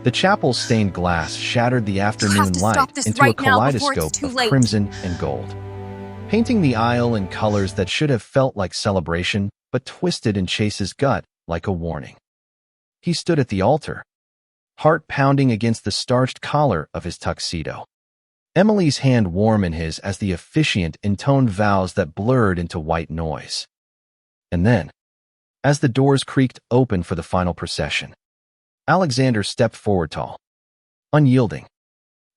The chapel's stained glass shattered the You have afternoon to light stop this into a right now before it's kaleidoscope too of late. crimson and gold, painting the aisle in colors that should have felt like celebration but twisted in Chase's gut like a warning. He stood at the altar, heart pounding against the starched collar of his tuxedo. Emily's hand warm in his as the officiant intoned vows that blurred into white noise. And then, as the doors creaked open for the final procession, Alexander stepped forward tall, unyielding,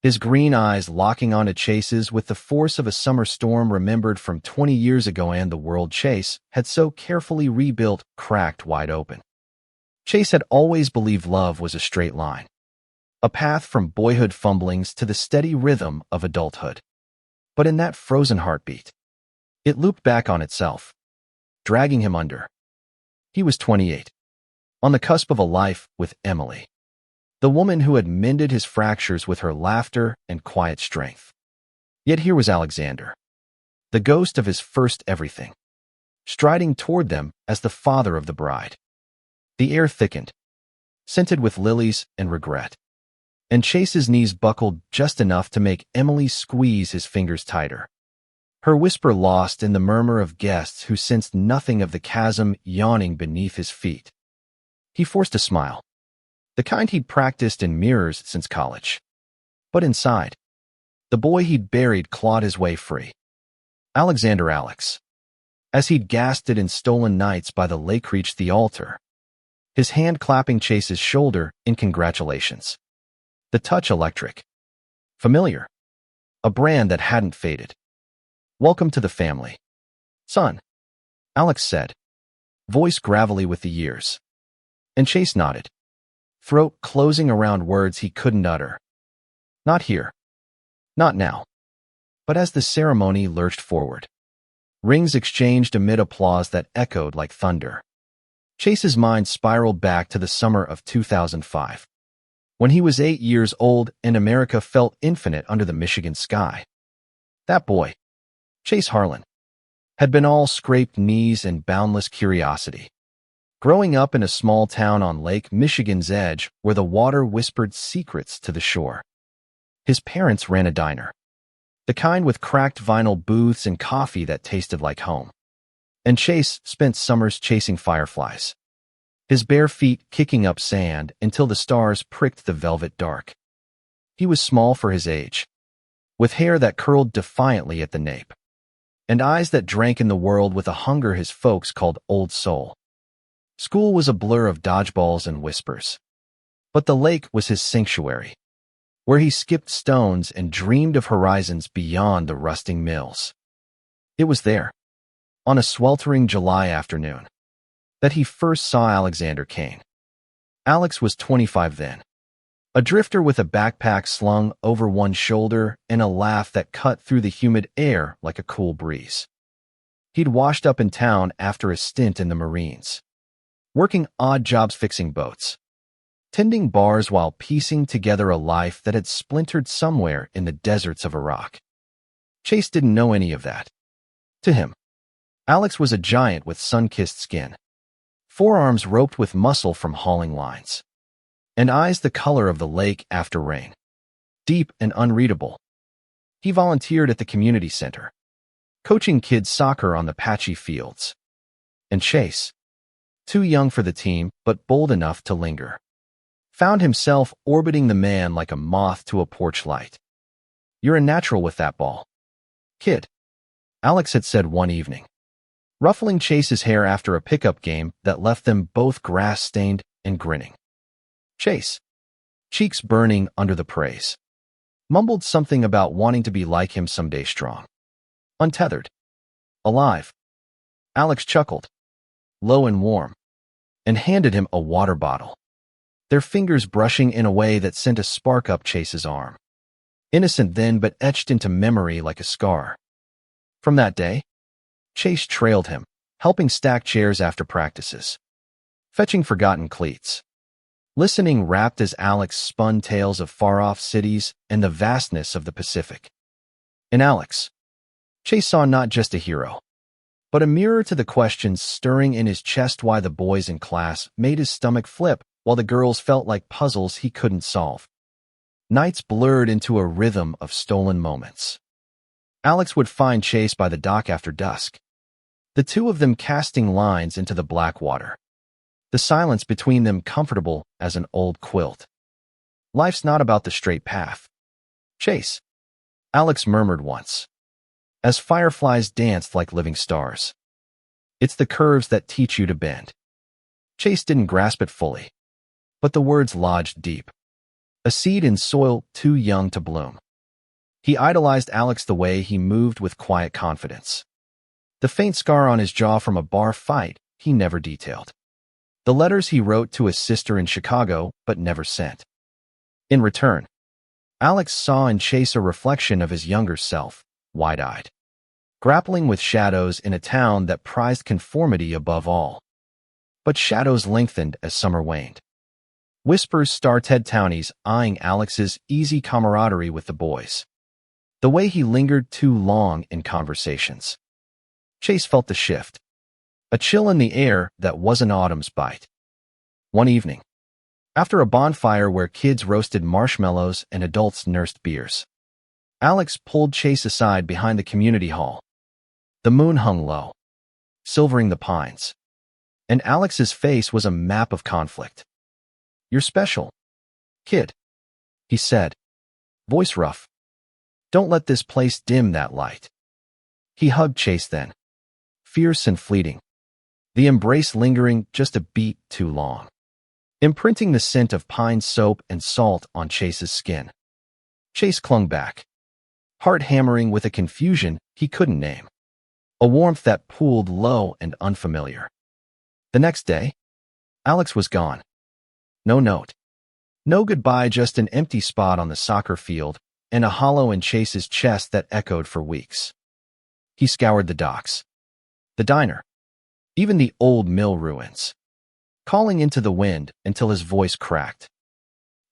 his green eyes locking onto Chase's with the force of a summer storm remembered from 20 years ago, and the world Chase had so carefully rebuilt cracked wide open. Chase had always believed love was a straight line, a path from boyhood fumblings to the steady rhythm of adulthood. But in that frozen heartbeat, it looped back on itself, dragging him under. He was 28, on the cusp of a life with Emily, the woman who had mended his fractures with her laughter and quiet strength. Yet here was Alexander, the ghost of his first everything, striding toward them as the father of the bride. The air thickened, scented with lilies and regret, and Chase's knees buckled just enough to make Emily squeeze his fingers tighter, her whisper lost in the murmur of guests who sensed nothing of the chasm yawning beneath his feet. He forced a smile, the kind he'd practiced in mirrors since college. But inside, the boy he'd buried clawed his way free. Alexander Alex. As he'd gasped it in stolen nights by the lake reached the altar, his hand clapping Chase's shoulder in congratulations. The touch electric. Familiar. A brand that hadn't faded. "Welcome to the family, son," Alex said, voice gravelly with the years. And Chase nodded, throat closing around words he couldn't utter. Not here. Not now. But as the ceremony lurched forward, rings exchanged amid applause that echoed like thunder. Chase's mind spiraled back to the summer of 2005, when he was 8 years old and America felt infinite under the Michigan sky. That boy, Chase Harlan, had been all scraped knees and boundless curiosity, growing up in a small town on Lake Michigan's edge where the water whispered secrets to the shore. His parents ran a diner, the kind with cracked vinyl booths and coffee that tasted like home. And Chase spent summers chasing fireflies, his bare feet kicking up sand until the stars pricked the velvet dark. He was small for his age, with hair that curled defiantly at the nape, and eyes that drank in the world with a hunger his folks called Old Soul. School was a blur of dodgeballs and whispers, but the lake was his sanctuary, where he skipped stones and dreamed of horizons beyond the rusting mills. It was there, on a sweltering July afternoon, that he first saw Alexander Kane. Alex was 25 then, a drifter with a backpack slung over one shoulder and a laugh that cut through the humid air like a cool breeze. He'd washed up in town after a stint in the Marines, working odd jobs fixing boats, tending bars while piecing together a life that had splintered somewhere in the deserts of Iraq. Chase didn't know any of that. To him, Alex was a giant with sun-kissed skin, forearms roped with muscle from hauling lines, and eyes the color of the lake after rain, deep and unreadable. He volunteered at the community center, coaching kids soccer on the patchy fields. And Chase, too young for the team but bold enough to linger, found himself orbiting the man like a moth to a porch light. "You're a natural with that ball, kid," Alex had said one evening, ruffling Chase's hair after a pickup game that left them both grass-stained and grinning. Chase, cheeks burning under the praise, mumbled something about wanting to be like him someday, strong, untethered, alive. Alex chuckled, low and warm, and handed him a water bottle, their fingers brushing in a way that sent a spark up Chase's arm. Innocent then, but etched into memory like a scar. From that day, Chase trailed him, helping stack chairs after practices, fetching forgotten cleats, listening rapt as Alex spun tales of far-off cities and the vastness of the Pacific. In Alex, Chase saw not just a hero, but a mirror to the questions stirring in his chest, why the boys in class made his stomach flip while the girls felt like puzzles he couldn't solve. Nights blurred into a rhythm of stolen moments. Alex would find Chase by the dock after dusk, the two of them casting lines into the black water, the silence between them comfortable as an old quilt. Life's not about the straight path, Chase, Alex murmured once, as fireflies danced like living stars. It's the curves that teach you to bend. Chase didn't grasp it fully, but the words lodged deep. A seed in soil too young to bloom. He idolized Alex the way he moved with quiet confidence. The faint scar on his jaw from a bar fight he never detailed. The letters he wrote to his sister in Chicago but never sent. In return, Alex saw in Chase a reflection of his younger self, wide-eyed, grappling with shadows in a town that prized conformity above all. But shadows lengthened as summer waned. Whispers star-ted townies eyeing Alex's easy camaraderie with the boys. The way he lingered too long in conversations. Chase felt the shift. A chill in the air that wasn't autumn's bite. One evening, after a bonfire where kids roasted marshmallows and adults nursed beers, Alex pulled Chase aside behind the community hall. The moon hung low, silvering the pines, and Alex's face was a map of conflict. "You're special, kid," he said, voice rough. "Don't let this place dim that light." He hugged Chase then, fierce and fleeting, the embrace lingering just a beat too long, imprinting the scent of pine soap and salt on Chase's skin. Chase clung back, heart hammering with a confusion he couldn't name, a warmth that pooled low and unfamiliar. The next day, Alex was gone. No note. No goodbye, just an empty spot on the soccer field and a hollow in Chase's chest that echoed for weeks. He scoured the docks, the diner, even the old mill ruins, calling into the wind until his voice cracked.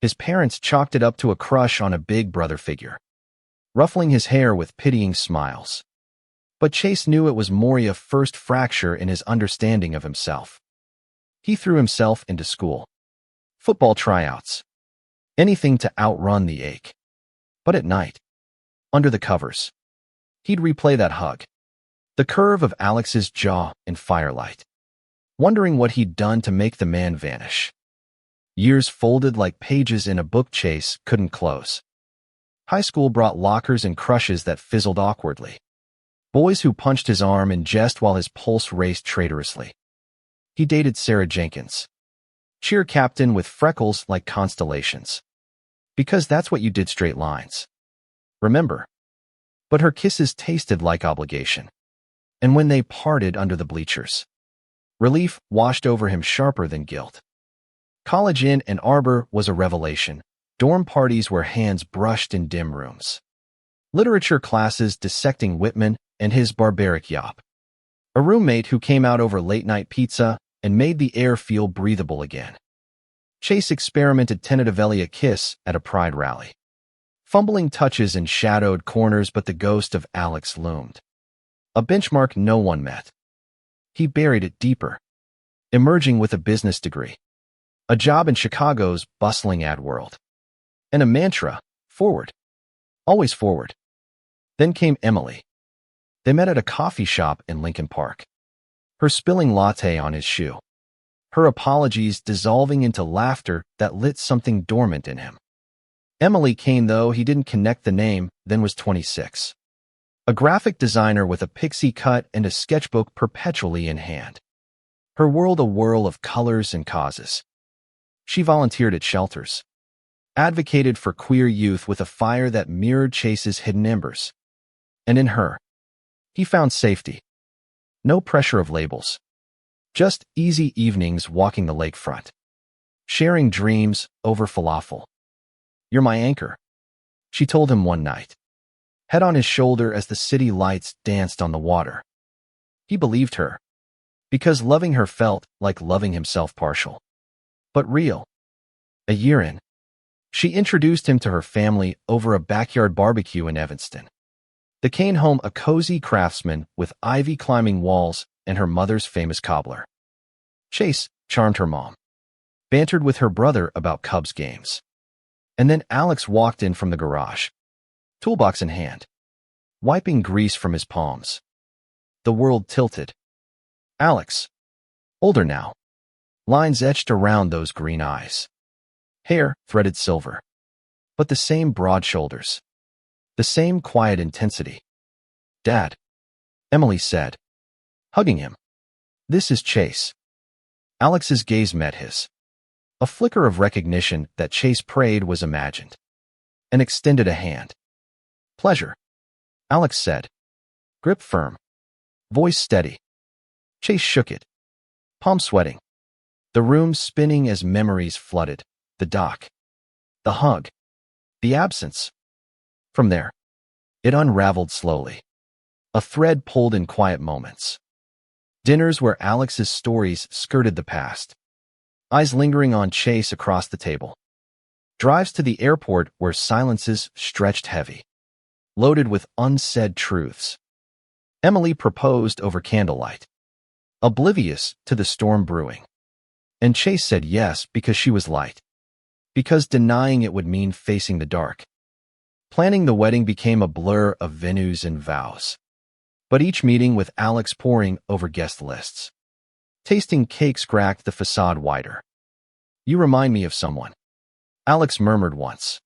His parents chalked it up to a crush on a big brother figure, ruffling his hair with pitying smiles. But Chase knew it was more a first fracture in his understanding of himself. He threw himself into school. Football tryouts. Anything to outrun the ache. But at night, under the covers, he'd replay that hug, the curve of Alex's jaw in firelight, wondering what he'd done to make the man vanish. Years folded like pages in a book Chase couldn't close. High school brought lockers and crushes that fizzled awkwardly. Boys who punched his arm in jest while his pulse raced traitorously. He dated Sarah Jenkins, cheer captain with freckles like constellations. Because that's what you did, straight lines. Remember? But her kisses tasted like obligation. And when they parted under the bleachers, relief washed over him sharper than guilt. College in Ann Arbor was a revelation. Dorm parties where hands brushed in dim rooms. Literature classes dissecting Whitman and his barbaric yop. A roommate who came out over late-night pizza and made the air feel breathable again. Chase experimented tentatively a kiss at a pride rally. Fumbling touches in shadowed corners, but the ghost of Alex loomed. A benchmark no one met. He buried it deeper, emerging with a business degree, a job in Chicago's bustling ad world, and a mantra, forward. Always forward. Then came Emily. They met at a coffee shop in Lincoln Park. Her spilling latte on his shoe. Her apologies dissolving into laughter that lit something dormant in him. Emily came, though he didn't connect the name, then was 26. A graphic designer with a pixie cut and a sketchbook perpetually in hand. Her world a whirl of colors and causes. She volunteered at shelters. Advocated for queer youth with a fire that mirrored Chase's hidden embers. And in her, he found safety. No pressure of labels. Just easy evenings walking the lakefront. Sharing dreams over falafel. "You're my anchor," she told him one night, head on his shoulder as the city lights danced on the water. He believed her, because loving her felt like loving himself, partial, but real. A year in, she introduced him to her family over a backyard barbecue in Evanston. The Kane home, a cozy craftsman with ivy-climbing walls and her mother's famous cobbler. Chase charmed her mom. bantered with her brother about Cubs games. And then Alex walked in from the garage, toolbox in hand, wiping grease from his palms. The world tilted. Alex, older now, lines etched around those green eyes. Hair threaded silver, but the same broad shoulders, the same quiet intensity. Dad, Emily said, hugging him. This is Chase. Alex's gaze met his. A flicker of recognition that Chase prayed was imagined, and extended a hand. Pleasure, Alex said. Grip firm, voice steady. Chase shook it, palm sweating. The room spinning as memories flooded. The dock, the hug, the absence. From there, it unraveled slowly. A thread pulled in quiet moments. Dinners where Alex's stories skirted the past, eyes lingering on Chase across the table. Drives to the airport where silences stretched heavy, loaded with unsaid truths. Emily proposed over candlelight, oblivious to the storm brewing. And Chase said yes because she was light, because denying it would mean facing the dark. Planning the wedding became a blur of venues and vows. But each meeting with Alex poring over guest lists. Tasting cakes cracked the facade wider. You remind me of someone, Alex murmured once,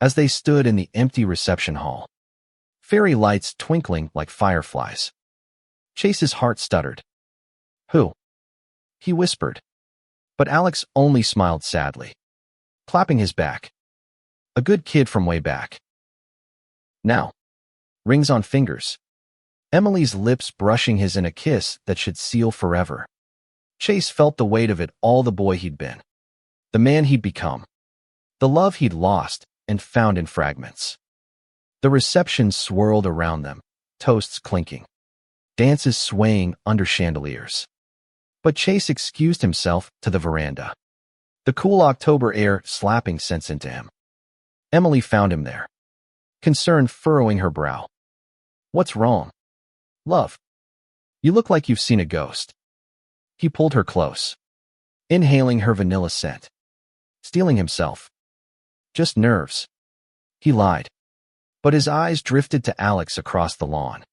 as they stood in the empty reception hall. Fairy lights twinkling like fireflies. Chase's heart stuttered. Who? He whispered. But Alex only smiled sadly, clapping his back. A good kid from way back. Now, rings on fingers. Emily's lips brushing his in a kiss that should seal forever. Chase felt the weight of it all, the boy he'd been, the man he'd become, the love he'd lost and found in fragments. The reception swirled around them, toasts clinking, dances swaying under chandeliers. But Chase excused himself to the veranda, the cool October air slapping sense into him. Emily found him there, concern furrowing her brow. What's wrong? Love, you look like you've seen a ghost. He pulled her close, inhaling her vanilla scent, steeling himself. Just nerves. He lied, but his eyes drifted to Alex across the lawn,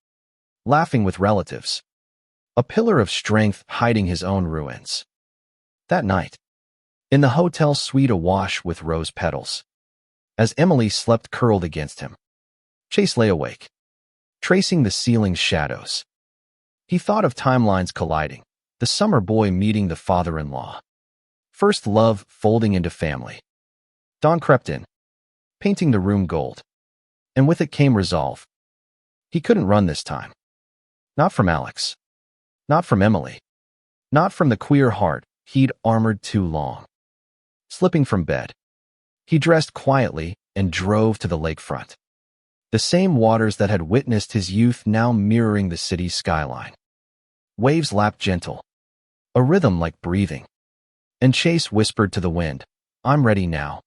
laughing with relatives, a pillar of strength hiding his own ruins. That night, in the hotel suite awash with rose petals, as Emily slept curled against him, Chase lay awake, tracing the ceiling's shadows. He thought of timelines colliding, the summer boy meeting the father-in-law, first love folding into family. Dawn crept in, painting the room gold, and with it came resolve. He couldn't run this time. Not from Alex. Not from Emily. Not from the queer heart he'd armored too long. Slipping from bed, he dressed quietly and drove to the lakefront. The same waters that had witnessed his youth now mirroring the city's skyline. Waves lapped gentle, a rhythm like breathing. And Chase whispered to the wind, I'm ready now.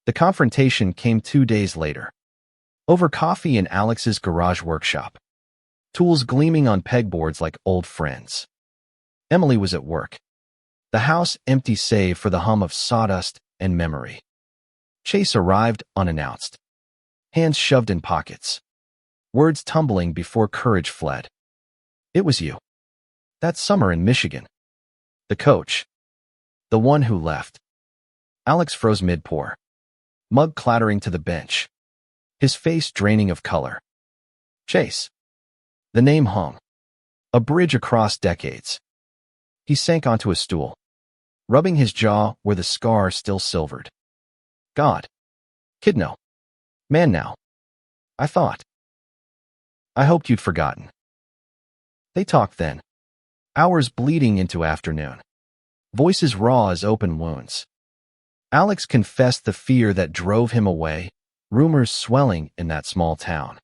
The confrontation came 2 days later. Over coffee in Alex's garage workshop. Tools gleaming on pegboards like old friends. Emily was at work. The house empty save for the hum of sawdust and memory. Chase arrived unannounced. Hands shoved in pockets. Words tumbling before courage fled. It was you. That summer in Michigan. The coach. The one who left. Alex froze mid-pour. Mug clattering to the bench. His face draining of color. Chase. The name hung. A bridge across decades. He sank onto a stool, rubbing his jaw where the scar still silvered. God. Kid no. Man now. I thought. I hoped you'd forgotten. They talked then. Hours bleeding into afternoon. Voices raw as open wounds. Alex confessed the fear that drove him away, rumors swelling in that small town.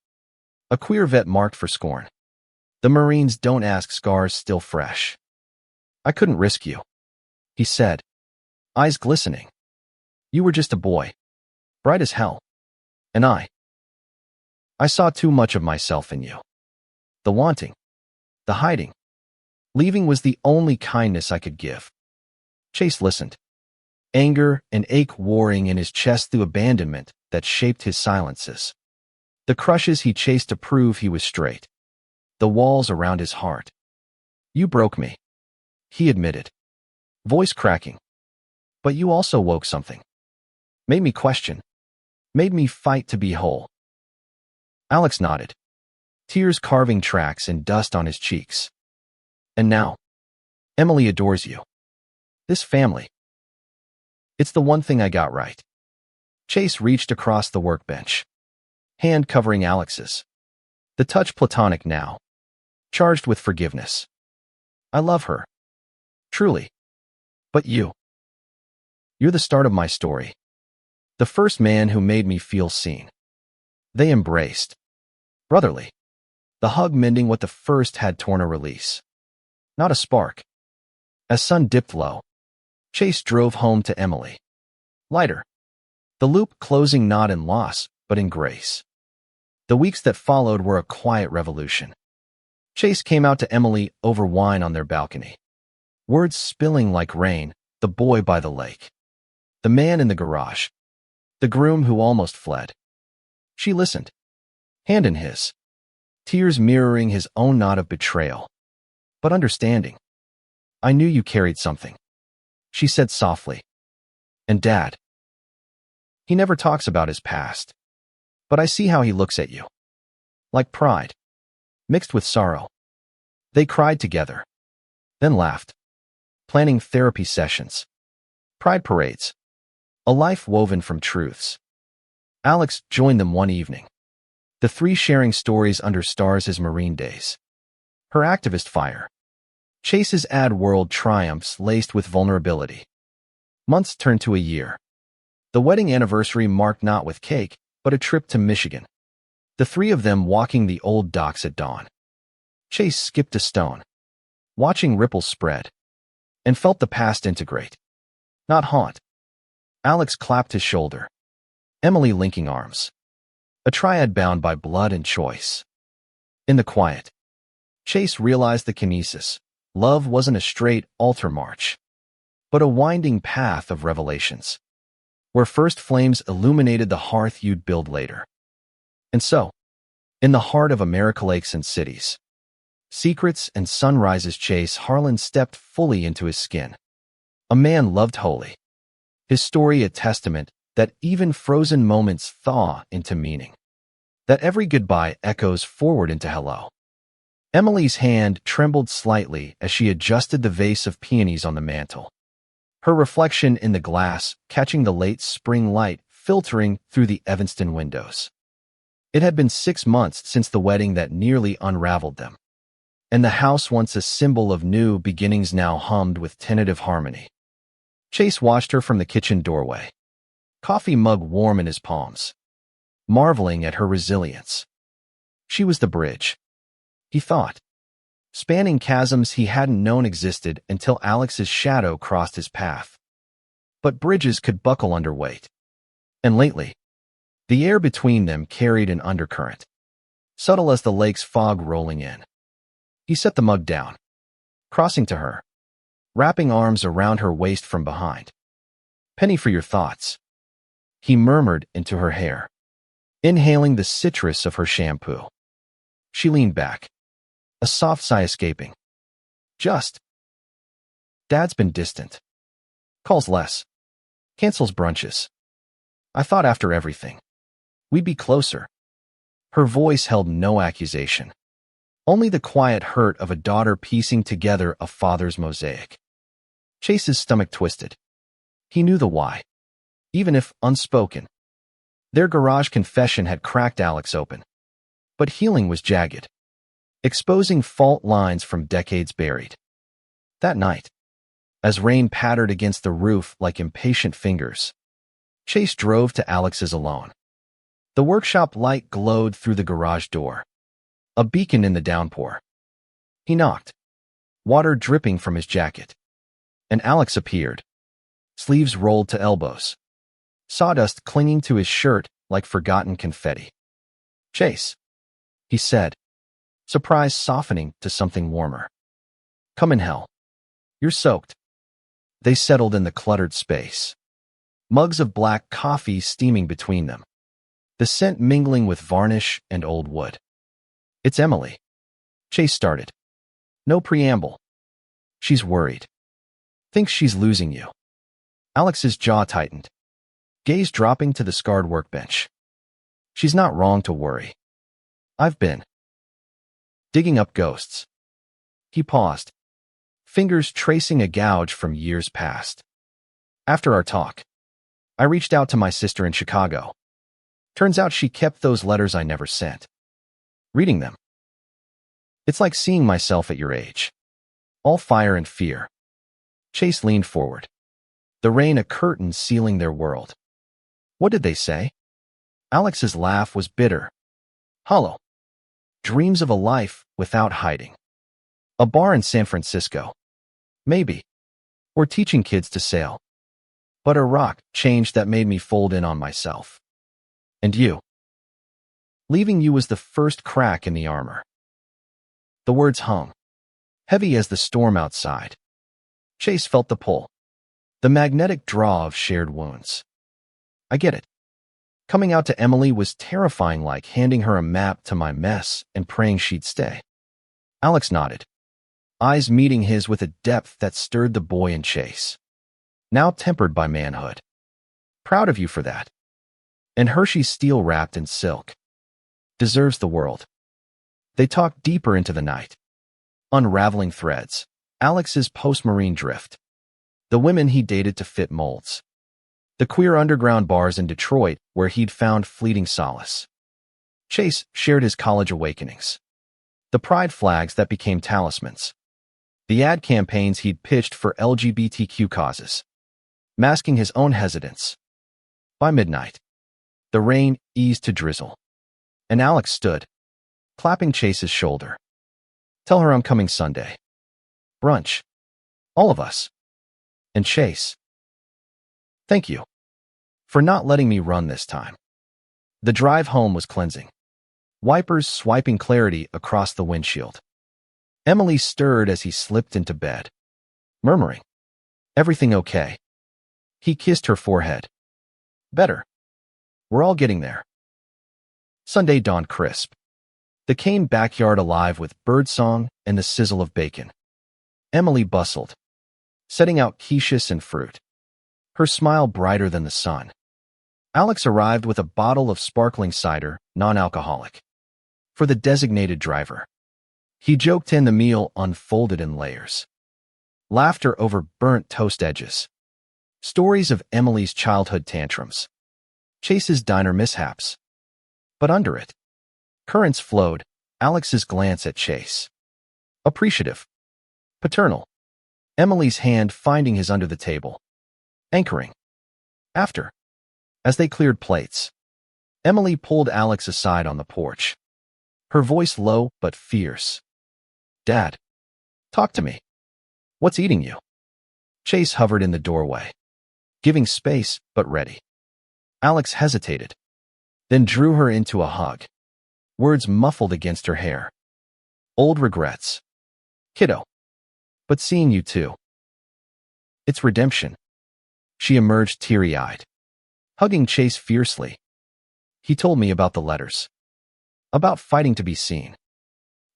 A queer vet marked for scorn. The Marines don't ask, scars still fresh. I couldn't risk you, he said, eyes glistening. You were just a boy, bright as hell. And I saw too much of myself in you. The wanting, the hiding. Leaving was the only kindness I could give. Chase listened, anger and ache warring in his chest through abandonment that shaped his silences. The crushes he chased to prove he was straight. The walls around his heart. You broke me, he admitted, voice cracking. But you also woke something. Made me question. Made me fight to be whole. Alex nodded, tears carving tracks and dust on his cheeks. And now, Emily adores you. This family. It's the one thing I got right. Chase reached across the workbench, hand covering Alex's. The touch platonic now, charged with forgiveness. I love her. Truly. But you're the start of my story. The first man who made me feel seen. They embraced. Brotherly. The hug mending what the first had torn a release. Not a spark. As sun dipped low, Chase drove home to Emily. Lighter. The loop closing not in loss, but in grace. The weeks that followed were a quiet revolution. Chase came out to Emily over wine on their balcony. Words spilling like rain, the boy by the lake. The man in the garage. The groom who almost fled. She listened, hand in his, tears mirroring his own knot of betrayal. But understanding. I knew you carried something, she said softly. And Dad. He never talks about his past. But I see how he looks at you. Like pride, mixed with sorrow. They cried together, then laughed, planning therapy sessions, pride parades, a life woven from truths. Alex joined them one evening, the three sharing stories under stars as Marine days. Her activist fire, Chase's ad world triumphs laced with vulnerability. Months turned to a year. The wedding anniversary marked not with cake, but a trip to Michigan. The three of them walking the old docks at dawn. Chase skipped a stone, watching ripples spread, and felt the past integrate, not haunt. Alex clapped his shoulder, Emily linking arms. A triad bound by blood and choice. In the quiet, Chase realized the kinesis. Love wasn't a straight altar march, but a winding path of revelations, where first flames illuminated the hearth you'd build later. And so, in the heart of America lakes and cities, secrets and sunrises Chase Harlan stepped fully into his skin. A man loved wholly. His story a testament that even frozen moments thaw into meaning. That every goodbye echoes forward into hello. Emily's hand trembled slightly as she adjusted the vase of peonies on the mantel. Her reflection in the glass catching the late spring light filtering through the Evanston windows. It had been 6 months since the wedding that nearly unraveled them. And the house once a symbol of new beginnings now hummed with tentative harmony. Chase watched her from the kitchen doorway, coffee mug warm in his palms, marveling at her resilience. She was the bridge, he thought, spanning chasms he hadn't known existed until Alex's shadow crossed his path. But bridges could buckle under weight. And lately, the air between them carried an undercurrent, subtle as the lake's fog rolling in. He set the mug down, crossing to her, wrapping arms around her waist from behind. Penny for your thoughts, he murmured into her hair, inhaling the citrus of her shampoo. She leaned back, a soft sigh escaping. Just. Dad's been distant. Calls less. Cancels brunches. I thought after everything, we'd be closer. Her voice held no accusation. Only the quiet hurt of a daughter piecing together a father's mosaic. Chase's stomach twisted. He knew the why, even if unspoken. Their garage confession had cracked Alex open. But healing was jagged, exposing fault lines from decades buried. That night, as rain pattered against the roof like impatient fingers, Chase drove to Alex's alone. The workshop light glowed through the garage door, a beacon in the downpour. He knocked, water dripping from his jacket, and Alex appeared, sleeves rolled to elbows, sawdust clinging to his shirt like forgotten confetti. Chase, he said, surprise softening to something warmer. Come in, hell. You're soaked. They settled in the cluttered space. Mugs of black coffee steaming between them, the scent mingling with varnish and old wood. "It's Emily," Chase started. No preamble. "She's worried. Thinks she's losing you." Alex's jaw tightened, gaze dropping to the scarred workbench. "She's not wrong to worry. I've been digging up ghosts." He paused, fingers tracing a gouge from years past. "After our talk, I reached out to my sister in Chicago. Turns out she kept those letters I never sent. Reading them, it's like seeing myself at your age. All fire and fear." Chase leaned forward, the rain a curtain sealing their world. "What did they say?" Alex's laugh was bitter, hollow. "Dreams of a life without hiding. A bar in San Francisco. Maybe. Or teaching kids to sail. But a rock changed that made me fold in on myself. And you. Leaving you was the first crack in the armor." The words hung, heavy as the storm outside. Chase felt the pull, the magnetic draw of shared wounds. "I get it. Coming out to Emily was terrifying, like handing her a map to my mess and praying she'd stay." Alex nodded, eyes meeting his with a depth that stirred the boy in Chase, now tempered by manhood. "Proud of you for that. And Hershey's steel wrapped in silk. Deserves the world." They talked deeper into the night, unraveling threads. Alex's post-marine drift, the women he dated to fit molds, the queer underground bars in Detroit where he'd found fleeting solace. Chase shared his college awakenings, the pride flags that became talismans, the ad campaigns he'd pitched for LGBTQ causes, masking his own hesitance. By midnight, the rain eased to drizzle, and Alex stood, clapping Chase's shoulder. "Tell her I'm coming Sunday. Brunch. All of us. And Chase, thank you for not letting me run this time." The drive home was cleansing, wipers swiping clarity across the windshield. Emily stirred as he slipped into bed, murmuring, "Everything okay?" He kissed her forehead. "Better. We're all getting there." Sunday dawned crisp, the Kane backyard alive with birdsong and the sizzle of bacon. Emily bustled, setting out quiches and fruit, her smile brighter than the sun. Alex arrived with a bottle of sparkling cider, non-alcoholic, for the designated driver. He joked in the meal unfolded in layers. Laughter over burnt toast edges. Stories of Emily's childhood tantrums. Chase's diner mishaps. But under it, currents flowed, Alex's glance at Chase. Appreciative. Paternal. Emily's hand finding his under the table. Anchoring. After, as they cleared plates, Emily pulled Alex aside on the porch, her voice low but fierce. "Dad, talk to me. What's eating you?" Chase hovered in the doorway, giving space but ready. Alex hesitated, then drew her into a hug, words muffled against her hair. "Old regrets. Kiddo. But seeing you too. It's redemption." She emerged teary-eyed, hugging Chase fiercely. "He told me about the letters. About fighting to be seen."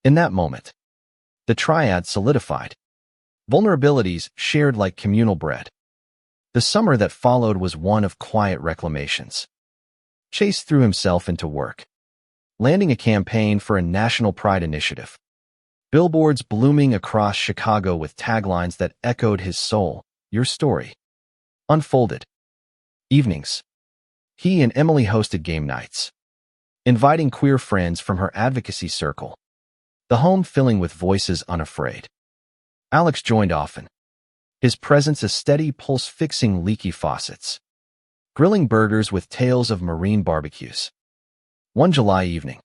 In that moment, the triad solidified. Vulnerabilities shared like communal bread. The summer that followed was one of quiet reclamations. Chase threw himself into work, landing a campaign for a national pride initiative. Billboards blooming across Chicago with taglines that echoed his soul. Your story. Unfolded. Evenings. He and Emily hosted game nights, inviting queer friends from her advocacy circle, the home filling with voices unafraid. Alex joined often, his presence a steady pulse fixing leaky faucets, grilling burgers with tales of marine barbecues. One July evening,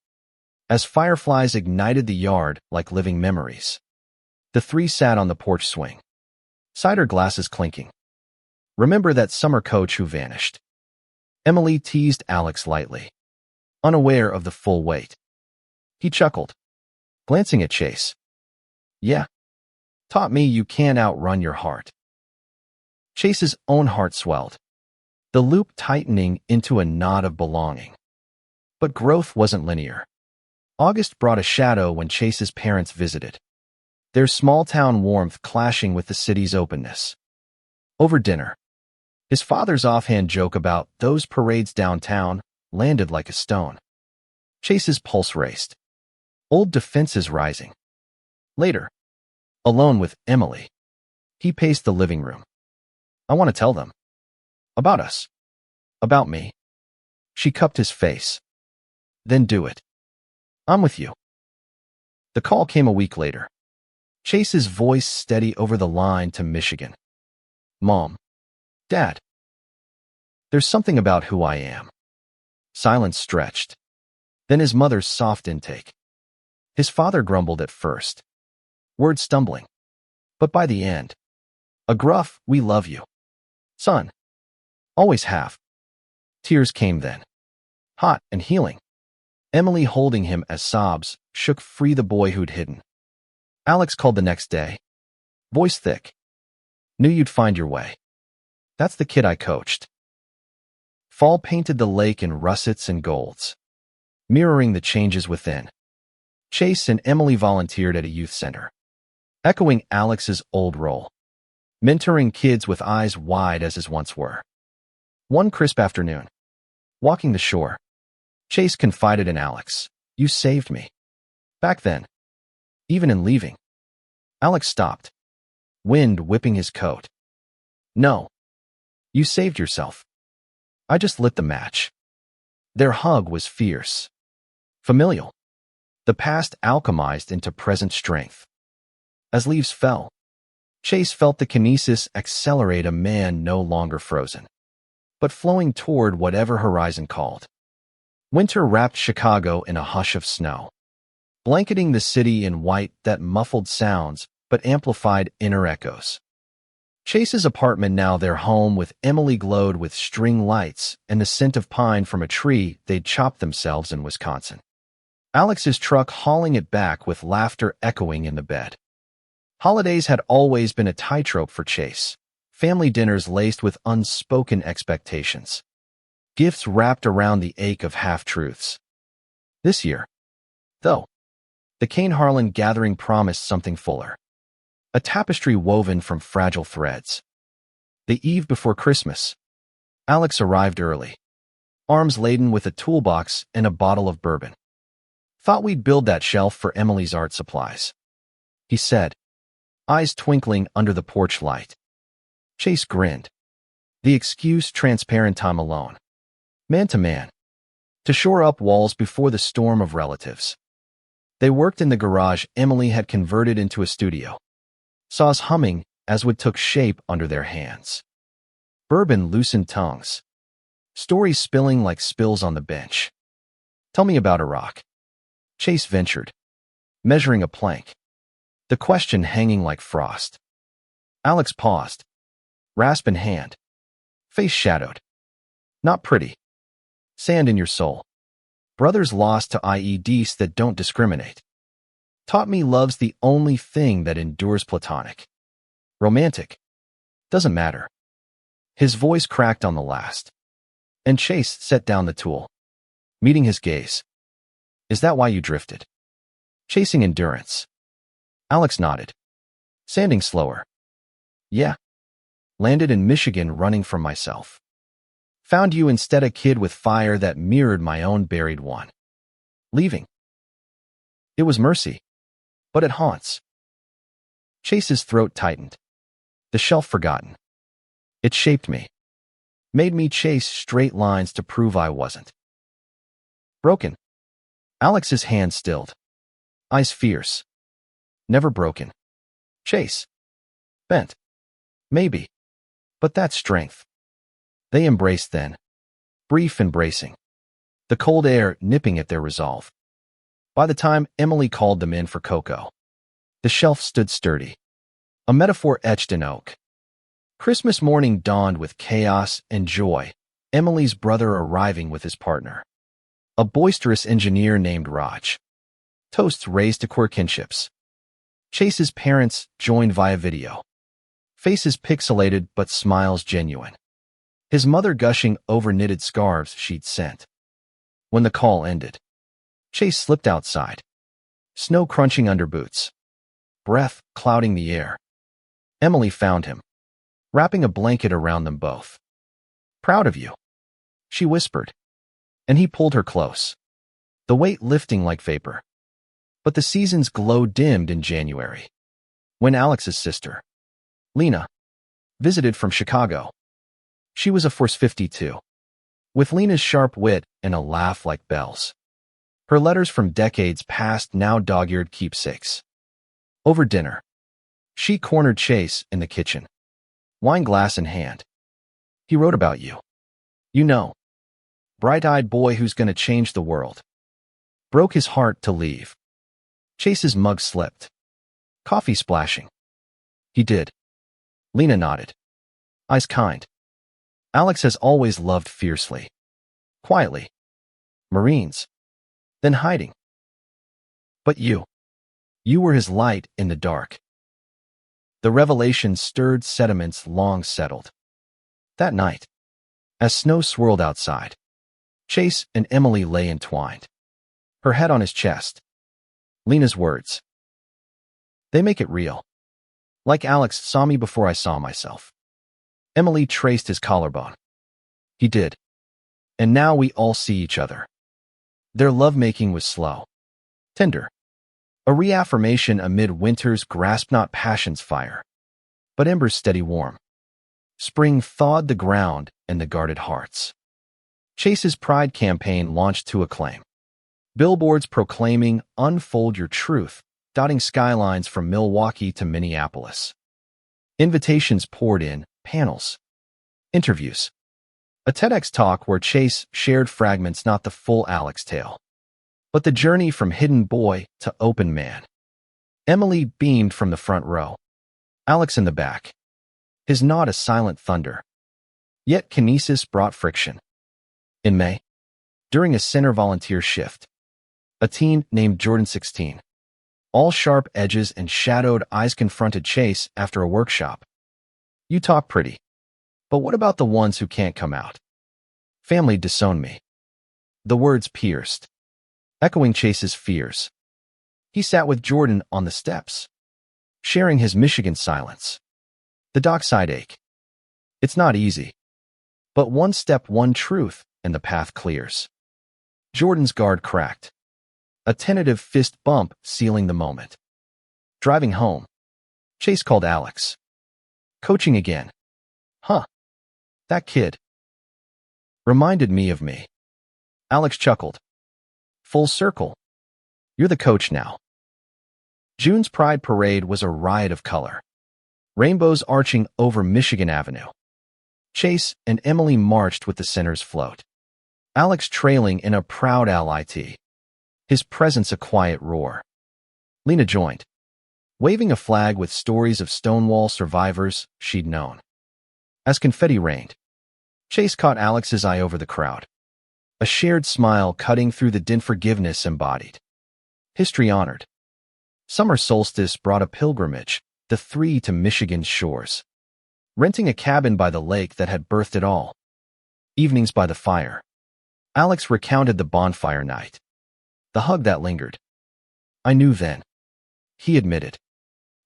as fireflies ignited the yard like living memories, the three sat on the porch swing, cider glasses clinking. "Remember that summer coach who vanished?" Emily teased Alex lightly, unaware of the full weight. He chuckled, glancing at Chase. "Yeah. Taught me you can't outrun your heart." Chase's own heart swelled, the loop tightening into a knot of belonging. But growth wasn't linear. August brought a shadow when Chase's parents visited, their small-town warmth clashing with the city's openness. Over dinner, his father's offhand joke about those parades downtown landed like a stone. Chase's pulse raced, old defenses rising. Later, alone with Emily, he paced the living room. I want to tell them. About us. About me. She cupped his face. Then do it. I'm with you. The call came a week later. Chase's voice steady over the line to Michigan. Mom. Dad. There's something about who I am. Silence stretched. Then his mother's soft intake. His father grumbled at first, words stumbling. But by the end, a gruff, we love you. Son. Always have. Tears came then. Hot and healing. Emily, holding him as sobs shook free the boy who'd hidden. Alex called the next day. Voice thick. Knew you'd find your way. That's the kid I coached. Fall painted the lake in russets and golds, mirroring the changes within. Chase and Emily volunteered at a youth center, echoing Alex's old role, mentoring kids with eyes wide as his once were. One crisp afternoon, walking the shore, Chase confided in Alex, "You saved me." Back then, even in leaving, Alex stopped, wind whipping his coat. "No, you saved yourself. I just lit the match." Their hug was fierce, familial. The past alchemized into present strength. As leaves fell, Chase felt the kinesis accelerate, a man no longer frozen, but flowing toward whatever horizon called. Winter wrapped Chicago in a hush of snow, blanketing the city in white that muffled sounds but amplified inner echoes. Chase's apartment, now their home with Emily, glowed with string lights and the scent of pine from a tree they'd chopped themselves in Wisconsin. Alex's truck hauling it back with laughter echoing in the bed. Holidays had always been a tightrope for Chase, family dinners laced with unspoken expectations, gifts wrapped around the ache of half-truths. This year, though, the Kane Harlan gathering promised something fuller. A tapestry woven from fragile threads. The eve before Christmas, Alex arrived early, arms laden with a toolbox and a bottle of bourbon. "Thought we'd build that shelf for Emily's art supplies," he said, eyes twinkling under the porch light. Chase grinned. The excuse transparent, time alone, man to man, to shore up walls before the storm of relatives. They worked in the garage Emily had converted into a studio, saws humming as wood took shape under their hands. Bourbon loosened tongues, stories spilling like spills on the bench. "Tell me about Iraq," Chase ventured, measuring a plank, the question hanging like frost. Alex paused, rasp in hand, face shadowed. "Not pretty. Sand in your soul. Brothers lost to IEDs that don't discriminate. Taught me love's the only thing that endures, platonic. Romantic. Doesn't matter." His voice cracked on the last, and Chase set down the tool, meeting his gaze. "Is that why you drifted? Chasing endurance?" Alex nodded, sanding slower. "Yeah. Landed in Michigan running from myself. Found you instead, a kid with fire that mirrored my own buried one. Leaving. It was mercy, but it haunts." Chase's throat tightened. The shelf forgotten. It shaped me. Made me chase straight lines to prove I wasn't broken. Alex's hand stilled, eyes fierce. "Never broken. Chase. Bent. Maybe. But that's strength." They embraced then, brief and bracing, the cold air nipping at their resolve. By the time Emily called them in for cocoa, the shelf stood sturdy, a metaphor etched in oak. Christmas morning dawned with chaos and joy, Emily's brother arriving with his partner, a boisterous engineer named Raj. Toasts raised to queer kinships. Chase's parents joined via video, Faces pixelated but smiles genuine. His mother gushing over knitted scarves she'd sent. When the call ended, Chase slipped outside. Snow crunching under boots. Breath clouding the air. Emily found him, wrapping a blanket around them both. "Proud of you," she whispered, and he pulled her close, the weight lifting like vapor. But the season's glow dimmed in January, when Alex's sister, Lena, visited from Chicago. She was a force 52, with Lena's sharp wit and a laugh like bells. Her letters from decades past now dog-eared keepsakes. Over dinner, she cornered Chase in the kitchen, wine glass in hand. "He wrote about you. You know, bright-eyed boy who's gonna change the world." Broke his heart to leave. Chase's mug slipped. Coffee splashing. "He did." Lena nodded. "Eyes kind. Alex has always loved fiercely. Quietly. Marines. Then hiding. But you were his light in the dark." The revelation stirred sediments long settled. That night, as snow swirled outside, Chase and Emily lay entwined, her head on his chest. Lena's words. "They make it real. Like Alex saw me before I saw myself." Emily traced his collarbone. "He did. And now we all see each other." Their lovemaking was slow, tender, a reaffirmation amid winter's grasp-not passion's fire, but embers steady warm. Spring thawed the ground and the guarded hearts. Chase's Pride campaign launched to acclaim. Billboards proclaiming "Unfold Your Truth," dotting skylines from Milwaukee to Minneapolis. Invitations poured in, panels, interviews. A TEDx talk where Chase shared fragments, not the full Alex tale, but the journey from hidden boy to open man. Emily beamed from the front row, Alex in the back, his nod a silent thunder. Yet kinesis brought friction. In May, during a center volunteer shift, a teen named Jordan 16, all sharp edges and shadowed eyes, confronted Chase after a workshop. "You talk pretty, but what about the ones who can't come out? Family disowned me." The words pierced, echoing Chase's fears. He sat with Jordan on the steps, sharing his Michigan silence. The dockside ache. It's not easy, but one step, one truth, and the path clears. Jordan's guard cracked, a tentative fist bump sealing the moment. Driving home, Chase called Alex. "Coaching again. Huh. That kid reminded me of me." Alex chuckled. "Full circle. You're the coach now." June's Pride Parade was a riot of color. Rainbows arching over Michigan Avenue. Chase and Emily marched with the center's float. Alex trailing in a proud LIT. His presence a quiet roar. Lena joined, waving a flag with stories of Stonewall survivors she'd known. As confetti rained, Chase caught Alex's eye over the crowd. A shared smile cutting through the din, forgiveness embodied. History honored. Summer solstice brought a pilgrimage, the three to Michigan's shores. Renting a cabin by the lake that had birthed it all. Evenings by the fire. Alex recounted the bonfire night. The hug that lingered. "I knew then," he admitted.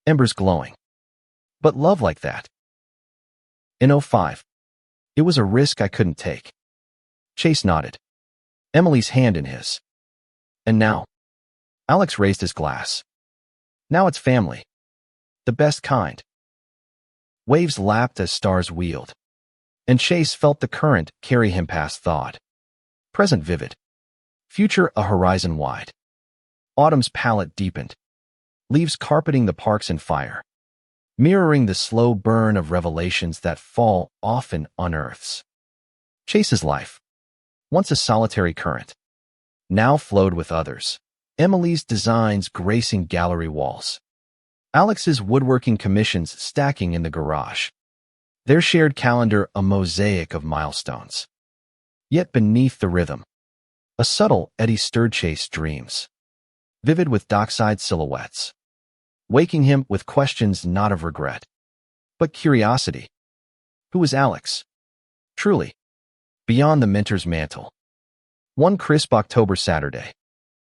Embers glowing. "But love like that." In '05, it was a risk I couldn't take. Chase nodded, Emily's hand in his. "And now?" Alex raised his glass. "Now it's family. The best kind." Waves lapped as stars wheeled, and Chase felt the current carry him past thought. Present vivid. Future a horizon wide. Autumn's palette deepened. Leaves carpeting the parks in fire, mirroring the slow burn of revelations that fall often unearths. Chase's life, once a solitary current, now flowed with others. Emily's designs gracing gallery walls. Alex's woodworking commissions stacking in the garage. Their shared calendar a mosaic of milestones. Yet beneath the rhythm, a subtle eddy stirred Chase's dreams, vivid with dockside silhouettes, waking him with questions not of regret, but curiosity. Who was Alex? Truly, beyond the mentor's mantle. One crisp October Saturday,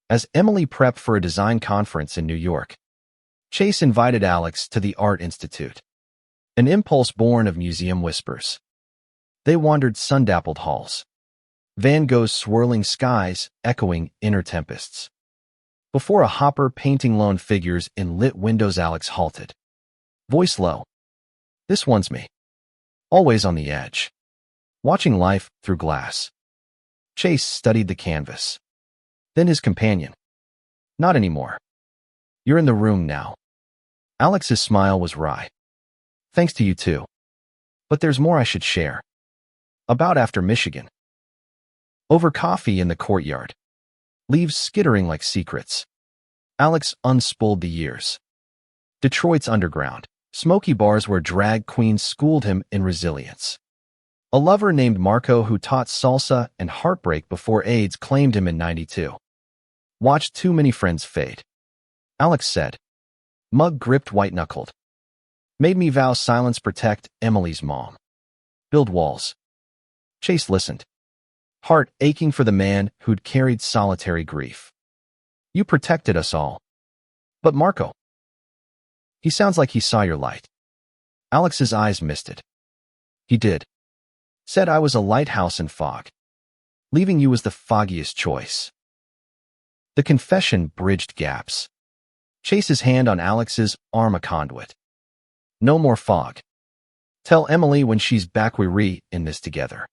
as Emily prepped for a design conference in New York, Chase invited Alex to the Art Institute, an impulse born of museum whispers. They wandered sun-dappled halls, Van Gogh's swirling skies echoing inner tempests. Before a hopper painting lone figures in lit windows, Alex halted. Voice low. This one's me. Always on the edge. Watching life through glass. Chase studied the canvas. Then his companion. Not anymore. You're in the room now. Alex's smile was wry. Thanks to you too. But there's more I should share. About after Michigan. Over coffee in the courtyard. Leaves skittering like secrets. Alex unspooled the years. Detroit's underground. Smoky bars where drag queens schooled him in resilience. A lover named Marco who taught salsa and heartbreak before AIDS claimed him in '92. Watched too many friends fade. Alex said. Mug gripped white-knuckled. Made me vow silence protect Emily's mom. Build walls. Chase listened. Heart aching for the man who'd carried solitary grief. You protected us all. But Marco. He sounds like he saw your light. Alex's eyes misted. He did. Said I was a lighthouse in fog. Leaving you was the foggiest choice. The confession bridged gaps. Chase's hand on Alex's arm a conduit. No more fog. Tell Emily when she's back we re in this together.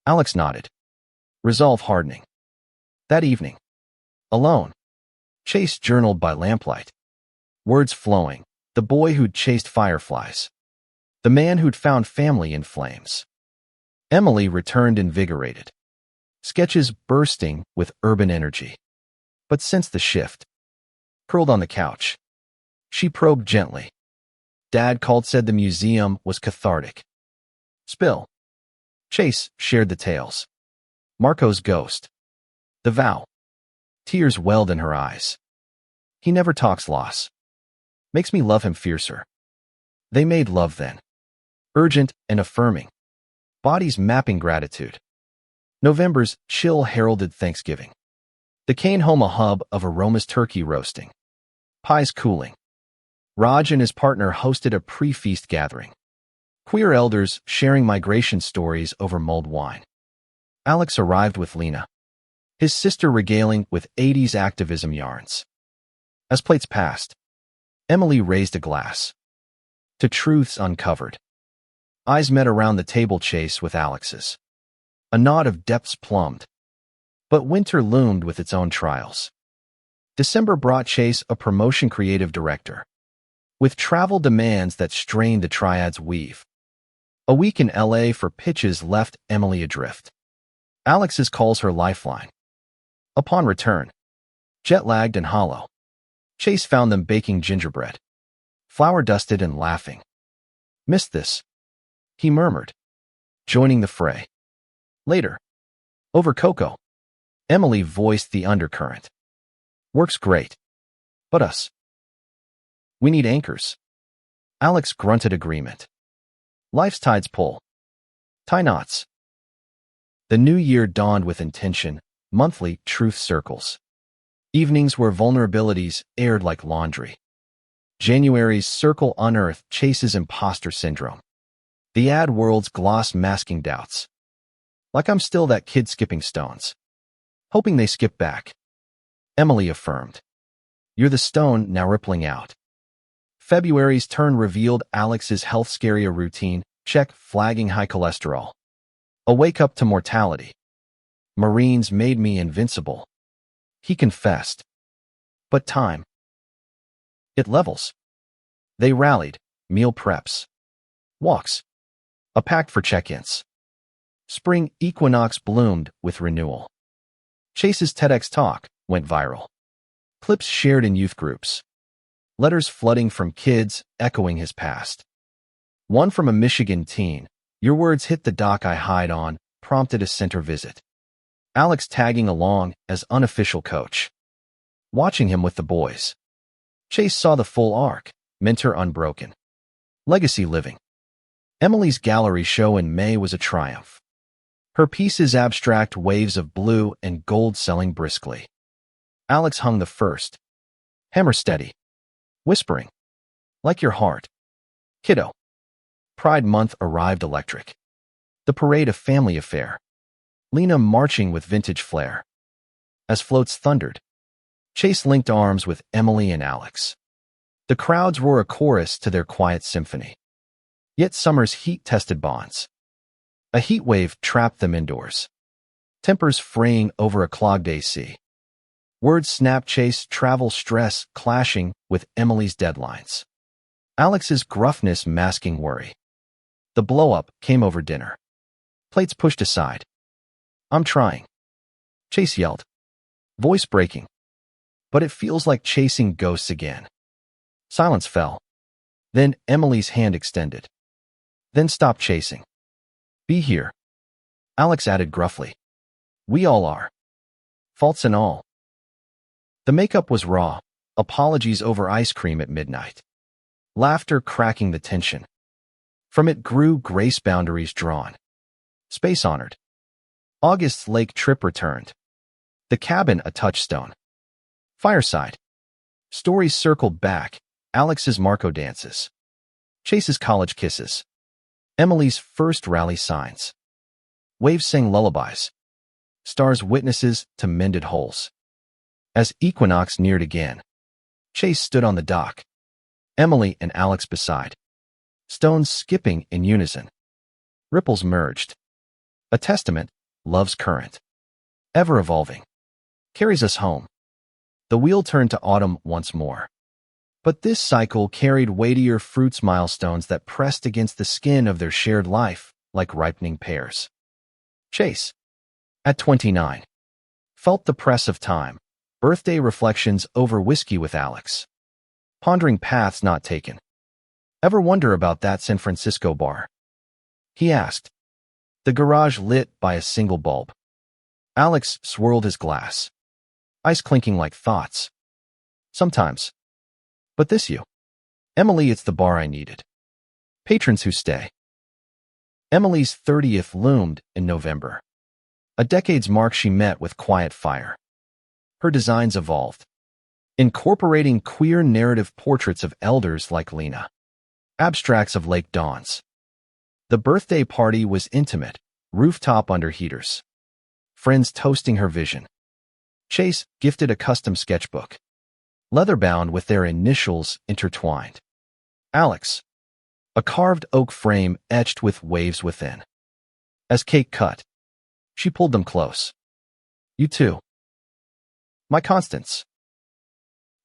Alex nodded. Resolve hardening. That evening. Alone. Chase journaled by lamplight. Words flowing. The boy who'd chased fireflies. The man who'd found family in flames. Emily returned invigorated. Sketches bursting with urban energy. But since the shift. Curled on the couch. She probed gently. Dad called, said the museum was cathartic. Spill. Chase shared the tales. Marco's ghost. The vow. Tears welled in her eyes. He never talks loss. Makes me love him fiercer. They made love then. Urgent and affirming. Bodies mapping gratitude. November's chill heralded Thanksgiving. The Kane home a hub of aromas, turkey roasting. Pies cooling. Raj and his partner hosted a pre-feast gathering. Queer elders sharing migration stories over mulled wine. Alex arrived with Lena, his sister regaling with '80s activism yarns. As plates passed, Emily raised a glass. To truths uncovered. Eyes met around the table, Chase with Alex's. A nod of depths plumbed. But winter loomed with its own trials. December brought Chase a promotion, creative director. With travel demands that strained the triad's weave. A week in LA for pitches left Emily adrift. Alex's calls her lifeline. Upon return, jet-lagged and hollow, Chase found them baking gingerbread, flour-dusted and laughing. Missed this, he murmured, joining the fray. Later, over cocoa, Emily voiced the undercurrent. Works great. But us. We need anchors. Alex grunted agreement. Life's tides pull. Tie knots. The new year dawned with intention, monthly truth circles. Evenings where vulnerabilities aired like laundry. January's circle unearthed Chase's imposter syndrome. The ad world's gloss masking doubts. Like I'm still that kid skipping stones. Hoping they skip back. Emily affirmed. You're the stone now rippling out. February's turn revealed Alex's health scarier routine, check flagging high cholesterol. A wake up to mortality. Marines made me invincible. He confessed. But time. It levels. They rallied, meal preps. Walks. A pact for check-ins. Spring equinox bloomed with renewal. Chase's TEDx talk went viral. Clips shared in youth groups. Letters flooding from kids echoing his past. One from a Michigan teen. Your words hit the dock I hide on, prompted a center visit. Alex tagging along as unofficial coach. Watching him with the boys. Chase saw the full arc, mentor unbroken. Legacy living. Emily's gallery show in May was a triumph. Her pieces abstract waves of blue and gold selling briskly. Alex hung the first. Hammer steady. Whispering. Like your heart. Kiddo. Pride Month arrived electric. The parade a family affair. Lena marching with vintage flair. As floats thundered. Chase linked arms with Emily and Alex. The crowds roar a chorus to their quiet symphony. Yet summer's heat-tested bonds. A heat wave trapped them indoors. Tempers fraying over a clogged AC. Words snap Chase travel stress clashing with Emily's deadlines. Alex's gruffness masking worry. The blow-up came over dinner. Plates pushed aside. I'm trying. Chase yelled. Voice breaking. But it feels like chasing ghosts again. Silence fell. Then Emily's hand extended. Then stop chasing. Be here. Alex added gruffly. We all are. Faults and all. The makeup was raw. Apologies over ice cream at midnight. Laughter cracking the tension. From it grew grace boundaries drawn. Space honored. August's lake trip returned. The cabin a touchstone. Fireside. Stories circled back. Alex's Marco dances. Chase's college kisses. Emily's first rally signs. Waves sang lullabies. Stars witnesses to mended holes. As equinox neared again, Chase stood on the dock. Emily and Alex beside. Stones skipping in unison. Ripples merged. A testament, love's current. Ever evolving. Carries us home. The wheel turned to autumn once more. But this cycle carried weightier fruits milestones that pressed against the skin of their shared life like ripening pears. Chase, at 29, felt the press of time. Birthday reflections over whiskey with Alex. Pondering paths not taken. Ever wonder about that San Francisco bar? He asked. The garage lit by a single bulb. Alex swirled his glass. Ice clinking like thoughts. Sometimes. But this you. Emily, it's the bar I needed. Patrons who stay. Emily's 30th loomed in November. A decade's mark she met with quiet fire. Her designs evolved, incorporating queer narrative portraits of elders like Lena. Abstracts of Lake Dawns. The birthday party was intimate, rooftop under heaters. Friends toasting her vision. Chase gifted a custom sketchbook. Leather-bound with their initials intertwined. Alex. A carved oak frame etched with waves within. As cake cut, she pulled them close. You too. My constants.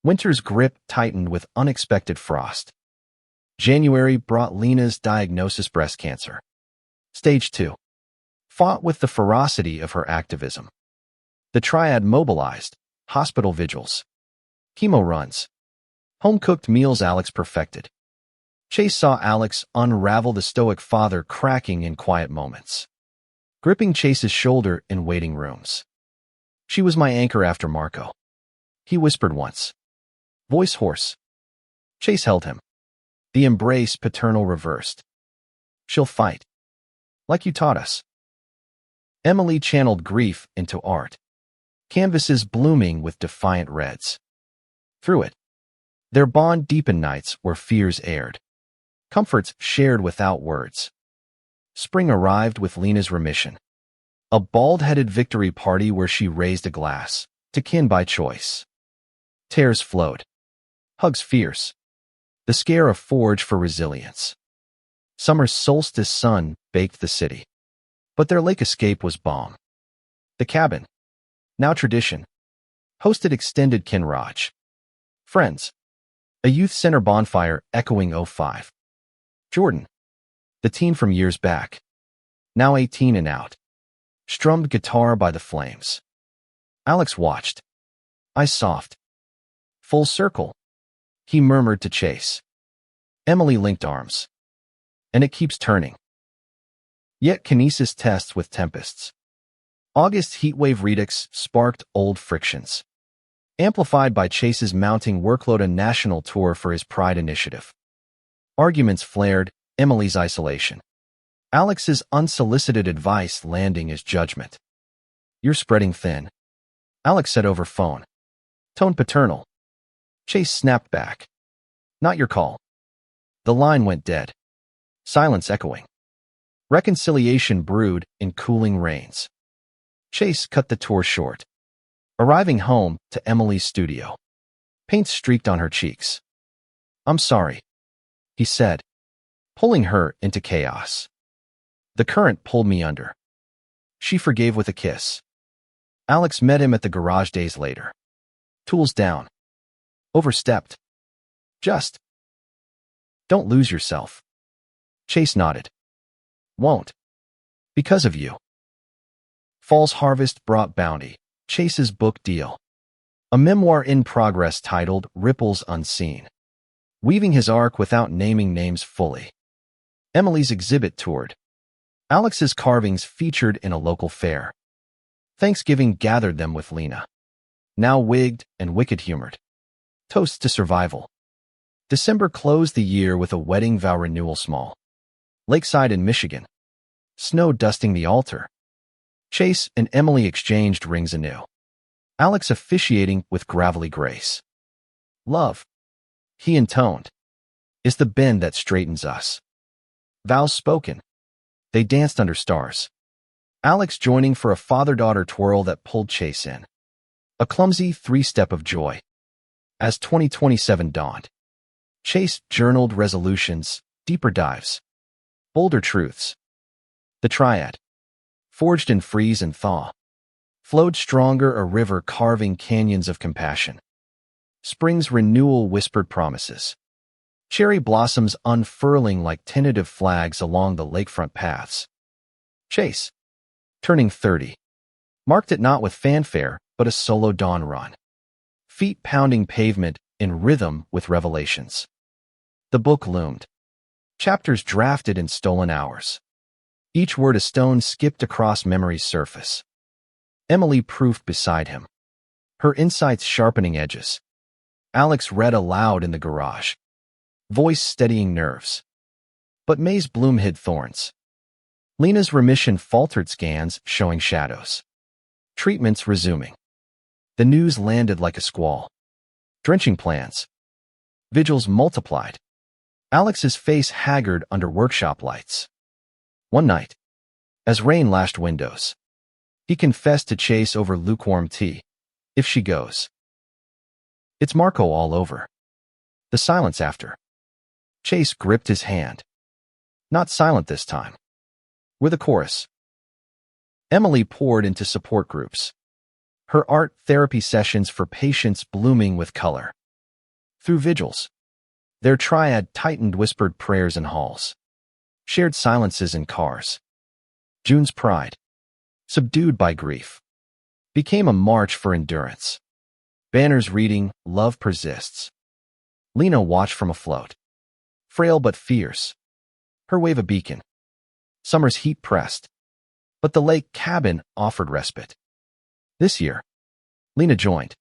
Winter's grip tightened with unexpected frost. January brought Lena's diagnosis: breast cancer. Stage 2. Fought with the ferocity of her activism. The triad mobilized, hospital vigils. Chemo runs. Home-cooked meals Alex perfected. Chase saw Alex unravel the stoic father cracking in quiet moments. Gripping Chase's shoulder in waiting rooms. She was my anchor after Marco. He whispered once. Voice hoarse. Chase held him. The embrace paternal reversed. She'll fight. Like you taught us. Emily channeled grief into art. Canvases blooming with defiant reds. Through it, their bond deepened nights where fears aired. Comforts shared without words. Spring arrived with Lena's remission. A bald-headed victory party where she raised a glass, to kin by choice. Tears flowed. Hugs fierce. The scare a forge for resilience. Summer's solstice sun baked the city. But their lake escape was balm. The cabin, now tradition, hosted extended kinraj. Friends. A youth center bonfire echoing '05. Jordan. The teen from years back. Now 18 and out. Strummed guitar by the flames. Alex watched. Eyes soft. Full circle. He murmured to Chase. Emily linked arms. And it keeps turning. Yet kinesis tests with tempests. August's heatwave redux sparked old frictions. Amplified by Chase's mounting workload, a national tour for his Pride initiative. Arguments flared, Emily's isolation. Alex's unsolicited advice landing as judgment. "You're spreading thin," Alex said over phone. Tone paternal. Chase snapped back. "Not your call." The line went dead. Silence echoing. Reconciliation brewed in cooling rains. Chase cut the tour short. Arriving home to Emily's studio. Paint streaked on her cheeks. "I'm sorry," he said, pulling her into chaos. "The current pulled me under." She forgave with a kiss. Alex met him at the garage days later. Tools down. Overstepped. "Just don't lose yourself." Chase nodded. "Won't. Because of you." Fall's harvest brought bounty. Chase's book deal. A memoir in progress titled Ripples Unseen. Weaving his arc without naming names fully. Emily's exhibit toured. Alex's carvings featured in a local fair. Thanksgiving gathered them with Lena. Now wigged and wicked-humored. Toast to survival. December closed the year with a wedding vow renewal small. Lakeside in Michigan. Snow dusting the altar. Chase and Emily exchanged rings anew. Alex officiating with gravelly grace. "Love," he intoned, "is the bend that straightens us." Vows spoken. They danced under stars. Alex joining for a father-daughter twirl that pulled Chase in. A clumsy three-step of joy. As 2027 dawned, Chase journaled resolutions, deeper dives, bolder truths. The triad, forged in freeze and thaw, flowed stronger, a river carving canyons of compassion. Spring's renewal whispered promises. Cherry blossoms unfurling like tentative flags along the lakefront paths. Chase, turning 30, marked it not with fanfare, but a solo dawn run. Feet pounding pavement in rhythm with revelations. The book loomed. Chapters drafted in stolen hours. Each word a stone skipped across memory's surface. Emily proofed beside him. Her insights sharpening edges. Alex read aloud in the garage. Voice steadying nerves. But May's bloom hid thorns. Lena's remission faltered, scans showing shadows. Treatments resuming. The news landed like a squall. Drenching plans. Vigils multiplied. Alex's face haggard under workshop lights. One night, as rain lashed windows, he confessed to Chase over lukewarm tea. "If she goes, it's Marco all over." The silence after. Chase gripped his hand. Not silent this time. With a chorus. Emily poured into support groups. Her art therapy sessions for patients blooming with color. Through vigils, their triad tightened whispered prayers in halls. Shared silences in cars. June's pride, subdued by grief, became a march for endurance. Banners reading, "Love persists." Lena watched from afloat. Frail but fierce. Her wave a beacon. Summer's heat pressed. But the lake cabin offered respite. This year, Lena joined.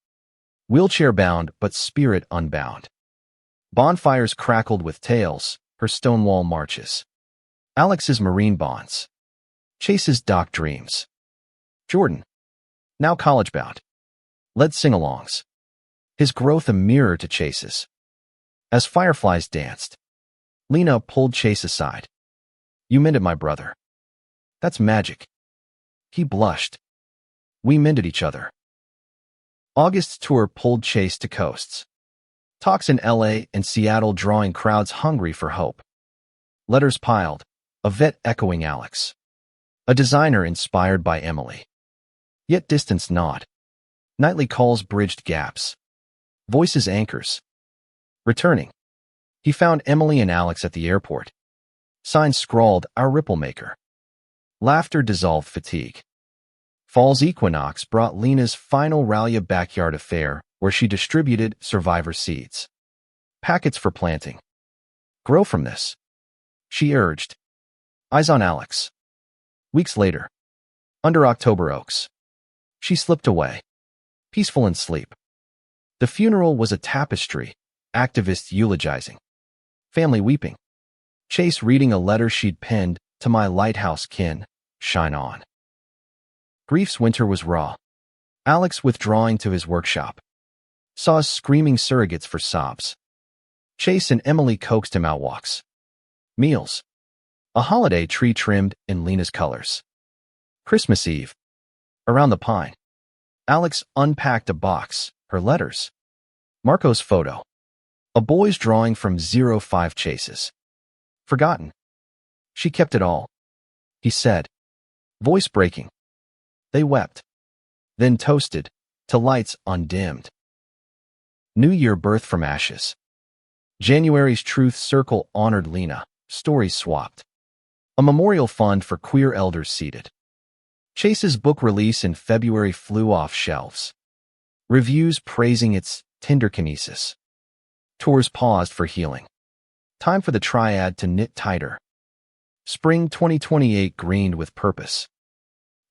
Wheelchair-bound but spirit unbound. Bonfires crackled with tales, her stonewall marches. Alex's marine bonds. Chase's dock dreams. Jordan, now college-bound, led sing-alongs. His growth a mirror to Chase's. As fireflies danced, Lena pulled Chase aside. "You mended my brother." "That's magic." He blushed. "We mended each other." August's tour pulled Chase to coasts. Talks in LA and Seattle drawing crowds hungry for hope. Letters piled, a vet echoing Alex. A designer inspired by Emily. Yet distance not. Nightly calls bridged gaps. Voices anchors. Returning, he found Emily and Alex at the airport. Signs scrawled, "Our ripple maker." Laughter dissolved fatigue. Fall's equinox brought Lena's final Rallia backyard affair, where she distributed survivor seeds. Packets for planting. "Grow from this," she urged. Eyes on Alex. Weeks later, under October oaks, she slipped away, peaceful in sleep. The funeral was a tapestry, activists eulogizing, family weeping. Chase reading a letter she'd penned, "To my lighthouse kin, shine on." Grief's winter was raw. Alex withdrawing to his workshop. Saw us screaming surrogates for sobs. Chase and Emily coaxed him out walks. Meals. A holiday tree trimmed in Lena's colors. Christmas Eve. Around the pine. Alex unpacked a box, her letters. Marco's photo. A boy's drawing from 05 Chases. Forgotten. She kept it all. He said. Voice breaking. They wept. Then toasted, to lights undimmed. New Year birth from ashes. January's Truth Circle honored Lena, stories swapped. A memorial fund for queer elders seated. Chase's book release in February flew off shelves. Reviews praising its tender kinesis. Tours paused for healing. Time for the triad to knit tighter. Spring 2028 greened with purpose.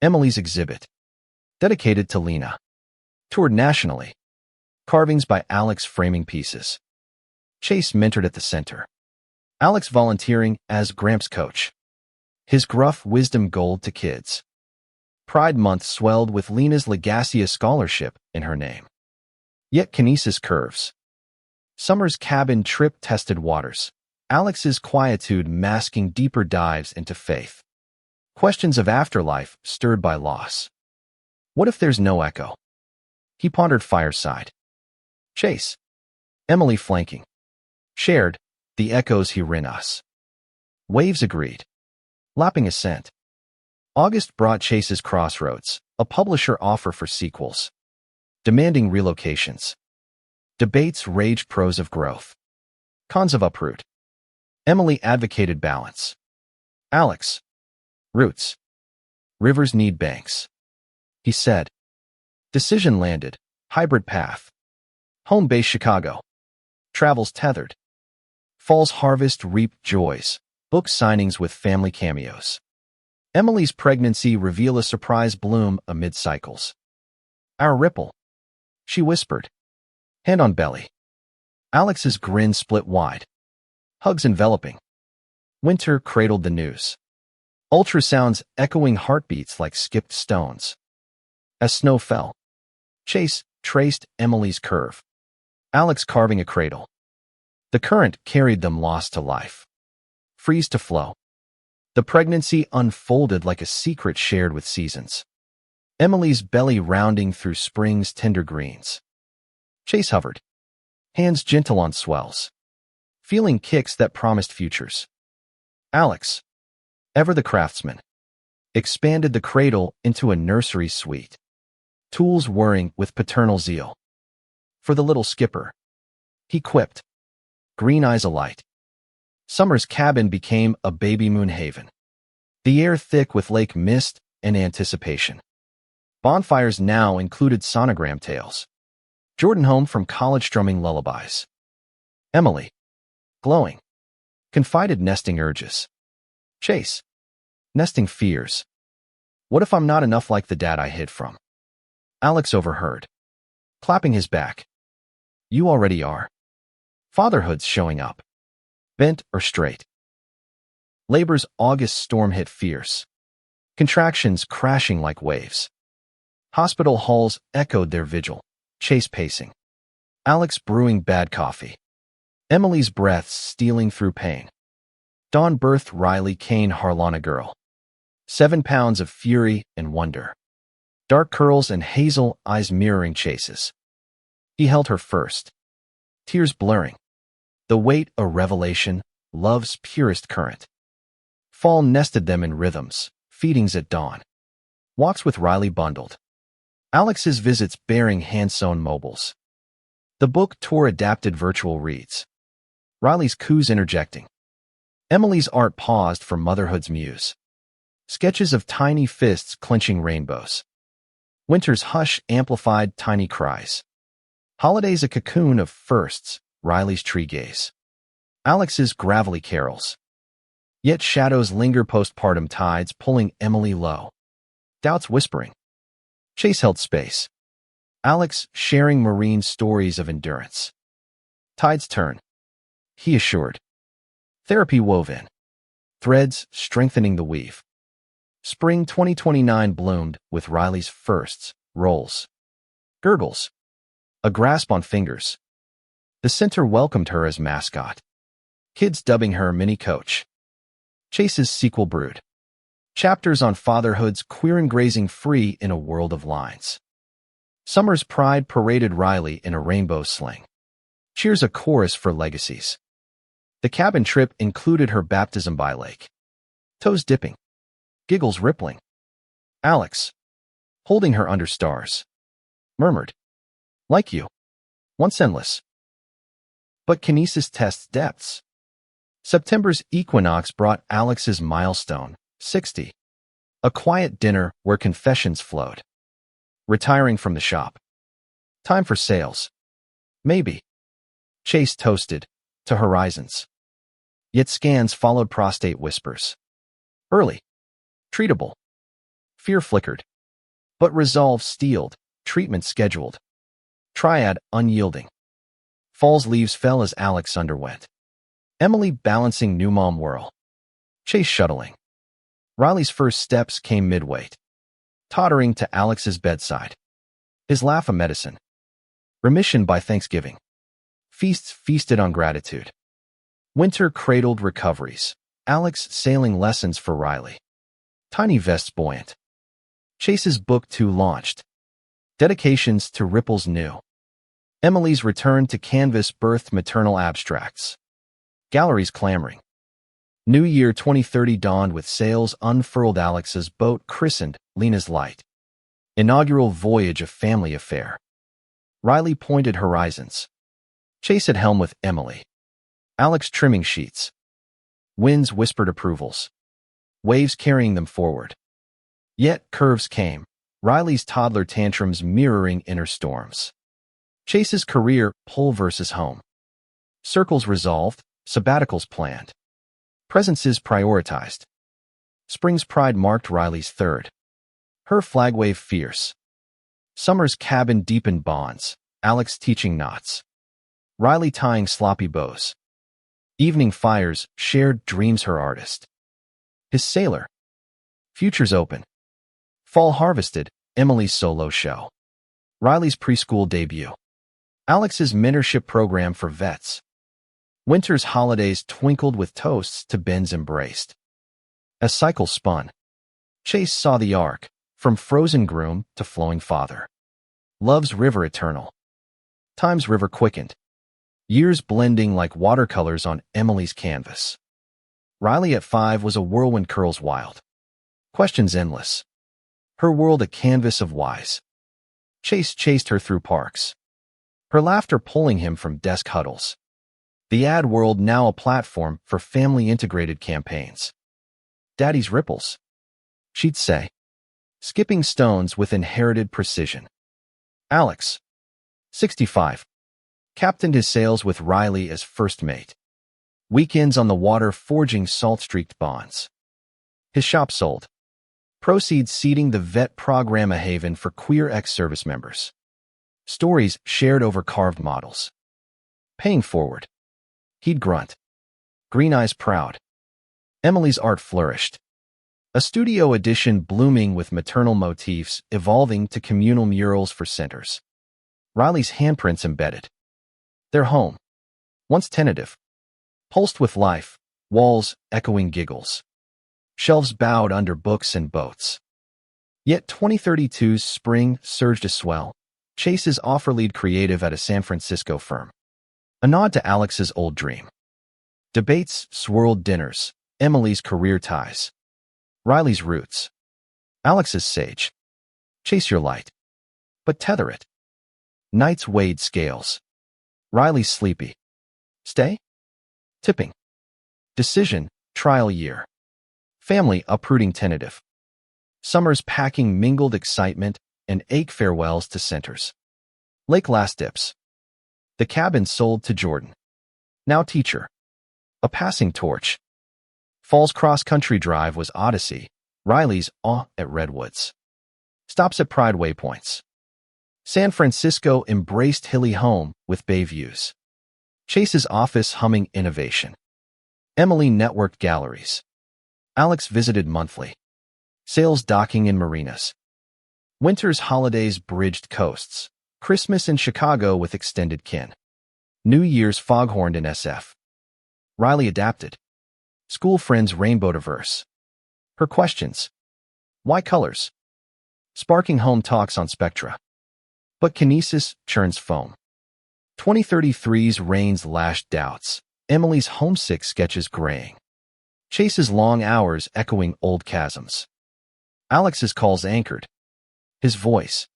Emily's exhibit. Dedicated to Lena. Toured nationally. Carvings by Alex framing pieces. Chase mentored at the center. Alex volunteering as Gramps coach. His gruff wisdom gold to kids. Pride Month swelled with Lena's Legacia scholarship in her name. Yet kinesis curves. Summer's cabin trip tested waters. Alex's quietude masking deeper dives into faith. Questions of afterlife stirred by loss. What if there's no echo? He pondered fireside. Chase. Emily flanking. Shared, the echoes hear in us. Waves agreed. Lapping assent. August brought Chase's Crossroads, a publisher offer for sequels. Demanding relocations. Debates raged pros of growth. Cons of uproot. Emily advocated balance. Alex. Roots. Rivers need banks. He said. Decision landed. Hybrid path. Home base Chicago. Travels tethered. Fall's harvest reaped joys. Book signings with family cameos. Emily's pregnancy revealed a surprise bloom amid cycles. Our ripple. She whispered. Hand on belly. Alex's grin split wide. Hugs enveloping. Winter cradled the news. Ultrasounds echoing heartbeats like skipped stones. As snow fell, Chase traced Emily's curve. Alex carving a cradle. The current carried them lost to life. Freeze to flow. The pregnancy unfolded like a secret shared with seasons. Emily's belly rounding through spring's tender greens. Chase hovered. Hands gentle on swells. Feeling kicks that promised futures. Alex, ever the craftsman, expanded the cradle into a nursery suite. Tools whirring with paternal zeal. For the little skipper, he quipped. Green eyes alight. Summer's cabin became a baby moon haven. The air thick with lake mist and anticipation. Bonfires now included sonogram tales. Jordan home from college strumming lullabies. Emily, glowing, confided nesting urges. Chase, nesting fears. What if I'm not enough like the dad I hid from? Alex overheard. Clapping his back. You already are. Fatherhood's showing up. Bent or straight. Labor's August storm hit fierce. Contractions crashing like waves. Hospital halls echoed their vigil. Chase pacing. Alex brewing bad coffee. Emily's breaths stealing through pain. Dawn birthed Riley Kane Harlana girl. 7 pounds of fury and wonder. Dark curls and hazel eyes mirroring Chase's. He held her first. Tears blurring. The weight a revelation, love's purest current. Fall nested them in rhythms, feedings at dawn. Walks with Riley bundled. Alex's visits bearing hand-sewn mobiles. The book tour adapted virtual reads. Riley's coos interjecting. Emily's art paused for motherhood's muse. Sketches of tiny fists clenching rainbows. Winter's hush amplified tiny cries. Holidays a cocoon of firsts, Riley's tree gaze. Alex's gravelly carols. Yet shadows linger postpartum tides pulling Emily low. Doubts whispering. Chase held space. Alex sharing marine stories of endurance. Tides turn. He assured. Therapy wove in. threads strengthening the weave. Spring 2029 bloomed with Riley's firsts, rolls, gurgles, a grasp on fingers. The center welcomed her as mascot, kids dubbing her mini coach. Chase's sequel brood. Chapters on fatherhood's queer and grazing free in a world of lines. Summer's pride paraded Riley in a rainbow sling. Cheers a chorus for legacies. The cabin trip included her baptism by lake. Toes dipping. Giggles rippling. Alex, holding her under stars, murmured, "Like you. Once endless." But kinesis tests depths. September's equinox brought Alex's milestone, 60. A quiet dinner where confessions flowed. Retiring from the shop. Time for sales. Maybe. Chase toasted, to horizons. Yet scans followed prostate whispers. Early. Treatable. Fear flickered. But resolve steeled, treatment scheduled. Triad unyielding. Fall's leaves fell as Alex underwent. Emily balancing new mom whirl. Chase shuttling. Riley's first steps came midweight. Tottering to Alex's bedside. His laugh a medicine. Remission by Thanksgiving. Feasts feasted on gratitude. Winter cradled recoveries. Alex sailing lessons for Riley. Tiny vests buoyant. Chase's book 2 launched. Dedications to Ripple's new. Emily's return to canvas birthed maternal abstracts. Galleries clamoring. New Year 2030 dawned with sails unfurled. Alex's boat christened Lena's Light. Inaugural voyage of family affair. Riley pointed horizons. Chase at helm with Emily. Alex trimming sheets. Winds whispered approvals. Waves carrying them forward. Yet curves came. Riley's toddler tantrums mirroring inner storms. Chase's career pull versus home. Circles resolved, sabbaticals planned. Presences prioritized. Spring's pride marked Riley's third. Her flag wave fierce. Summer's cabin deepened bonds. Alex teaching knots. Riley tying sloppy bows. Evening fires shared dreams her artist. His sailor. Futures open. Fall harvested, Emily's solo show. Riley's preschool debut. Alex's mentorship program for vets. Winter's holidays twinkled with toasts to Ben's embraced. As cycles spun. Chase saw the arc, from frozen groom to flowing father. Love's river eternal. Time's river quickened. Years blending like watercolors on Emily's canvas. Riley at 5 was a whirlwind curls wild. Questions endless. Her world a canvas of whys. Chase chased her through parks. Her laughter pulling him from desk huddles. The ad world now a platform for family-integrated campaigns. Daddy's ripples. She'd say. Skipping stones with inherited precision. Alex, 65. Captained his sails with Riley as first mate. Weekends on the water forging salt-streaked bonds. His shop sold. Proceeds seeding the vet program a haven for queer ex-service members. Stories shared over carved models. Paying forward. He'd grunt. Green eyes proud. Emily's art flourished. A studio edition blooming with maternal motifs evolving to communal murals for centers. Riley's handprints embedded. Their home. Once tentative. Pulsed with life, walls echoing giggles. Shelves bowed under books and boats. Yet 2032's spring surged a swell. Chase's offer lead creative at a San Francisco firm. A nod to Alex's old dream. Debates swirled dinners. Emily's career ties. Riley's roots. Alex's sage. Chase your light. But tether it. Nights weighed scales. Riley's sleepy. Stay? Tipping. Decision, trial year. Family uprooting tentative. Summer's packing mingled excitement and ache farewells to centers. Lake last dips. The cabin sold to Jordan. Now teacher. A passing torch. Fall's cross-country drive was Odyssey. Riley's awe at Redwoods. Stops at Pride waypoints. San Francisco embraced hilly home with bay views. Chase's office humming innovation. Emily networked galleries. Alex visited monthly. Sails docking in marinas. Winter's holidays bridged coasts. Christmas in Chicago with extended kin. New Year's foghorned in SF. Riley adapted. School friends rainbow diverse. Her questions. Why colors? Sparking home talks on spectra. But kinesis churns foam. 2033's rains lashed doubts. Emily's homesick sketches graying. Chase's long hours echoing old chasms. Alex's calls anchored. His voice.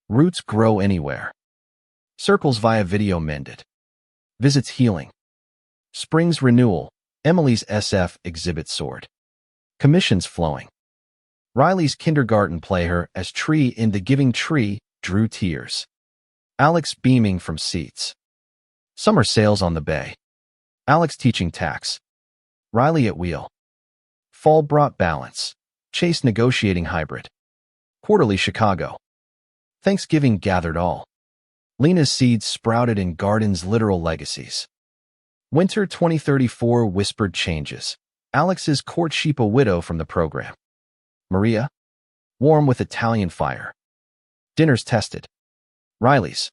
Roots grow anywhere. Circles via video mended. Visits healing. Spring's renewal. Emily's SF exhibit soared. Commissions flowing. Riley's kindergarten play her as Tree in The Giving Tree drew tears. Alex beaming from seats. Summer sails on the bay. Alex teaching tax. Riley at wheel. Fall brought balance. Chase negotiating hybrid. Quarterly Chicago. Thanksgiving gathered all. Lena's seeds sprouted in gardens' literal legacies. Winter 2034 whispered changes. Alex's courtship a widow from the program. Maria. Warm with Italian fire. Dinners tested. Riley's.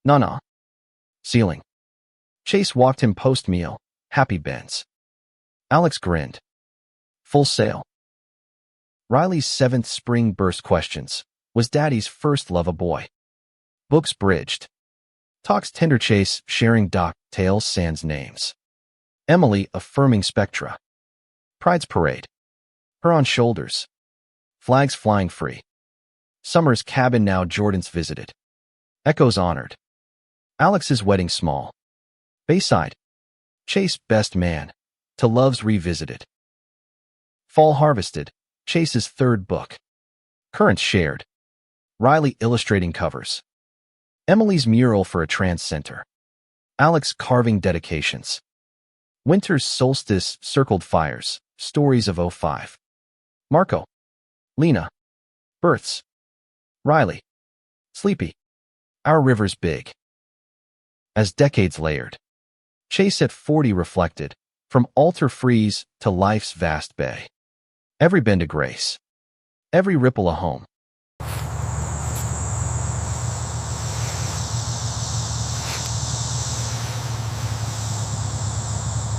Nana. Ceiling. Chase walked him post-meal. Happy Benz. Alex grinned. Full sail. Riley's seventh spring burst questions. Was Daddy's first love a boy? Books bridged. Talks tender Chase sharing doc tales sans names. Emily affirming spectra. Pride's parade. Her on shoulders. Flags flying free. Summer's cabin now Jordan's visited. Echoes honored. Alex's wedding small. Bayside. Chase best man. To Love's revisited. Fall harvested. Chase's third book. Currents shared. Riley illustrating covers. Emily's mural for a trans center. Alex carving dedications. Winter's solstice circled fires. Stories of '05. Marco. Lena. Births. Riley. Sleepy. Our river's big. As decades layered. Chase at 40 reflected. From altar freeze to life's vast bay. Every bend a grace. Every ripple a home.